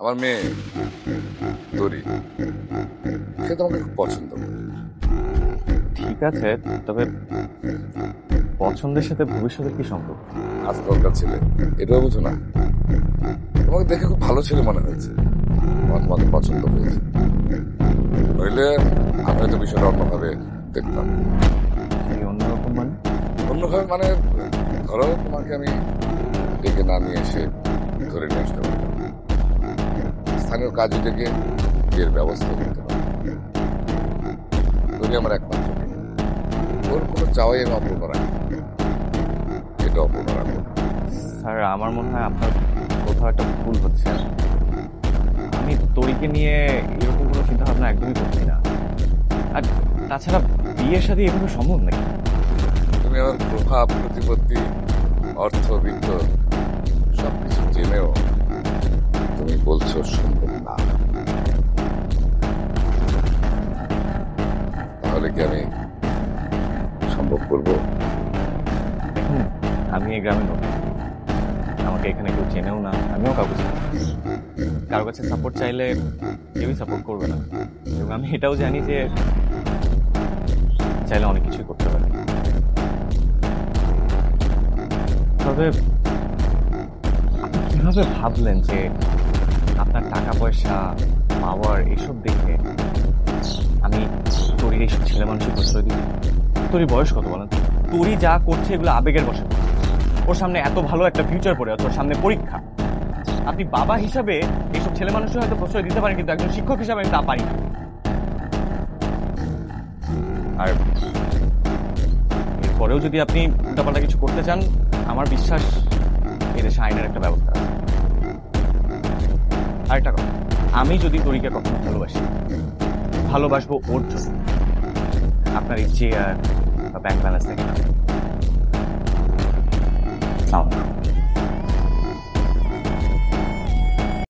আমার মেয়ে তরি, সে তোমাকে খুব পছন্দ করে। ঠিক আছে, তবে পছন্দের সাথে ভবিষ্যতের কি সম্পর্ক? আজকালকার ছেলে এটাও বুঝো না? তোমাকে দেখে খুব ভালো ছেলে মনে হয়েছে, আমার তোমাকে পছন্দ হয়েছে। নইলে আমি হয়তো বিষয়টা অন্যভাবে দেখতাম। এই অন্যরকম মানে? অন্যভাবে মানে, ধরো তোমাকে আমি ডেকে না নিয়ে এসে ধরে নিয়ে আসতে পারতাম, স্থানীয় কাজে ডেকে বিয়ের ব্যবস্থা করতে পারতাম। তরি আমার একমাত্র মেয়ে, ওর কোনো চাওয়াই আমি অপূর্ণ রাখি না। এটা অপূর্ণ রাখবো না। স্যার, আমার মনে হয় আপনার কোথাও একটা ভুল হচ্ছে। আমি তরিকে নিয়ে এরকম কোনো চিন্তা ভাবনা একদমই করছি না। আর তাছাড়া বিয়ের সাথে এভাবে সম্ভব নাকি? তুমি আমার প্রভাব, প্রতিপত্তি, অর্থ, বিত্ত সবকিছু জেনেও তুমি বলছো সম্ভব না। তাহলে কি আমি সম্ভব করবো? দেখুন, আমি এই গ্রামে নতুন, আমাকে এখানে কেউ চেনেও না, আমিও কাউকে চিনি না। কারো কাছে সাপোর্ট চাইলে কেউই সাপোর্ট করবে না, এবং আমি এটাও জানি যে চাইলে অনেক কিছুই করতে পারি। তবে আপনি কিভাবে ভাবলেন যে আপনার টাকা পয়সা, পাওয়ার এসব দেখে আমি তোরির এইসব ছেলে মানুষের প্রশ্রয় দিই? তোরই বয়স কত বলেন? তোরই যা করছে এগুলো আবেগের বশে করছে। ওর সামনে এত ভালো একটা ফিউচার পড়ে আছে, ওর সামনে পরীক্ষা। আপনি বাবা হিসাবে এইসব ছেলে মানুষের হয়তো প্রশ্রয় দিতে পারেন, কিন্তু একজন শিক্ষক হিসাবে আমি তা পারি না। আর এরপরেও যদি আপনি উল্টাপাল্টা কিছু করতে চান, আমার বিশ্বাস এদেশে আইনের একটা ব্যবস্থা আছে। আরেকটা কথা, আমি যদি তরিকে কখনো ভালোবাসি, ভালোবাসবো ওর জন্য। আপনার এই চেয়ার বা ব্যাংক ব্যালেন্স থেকে না।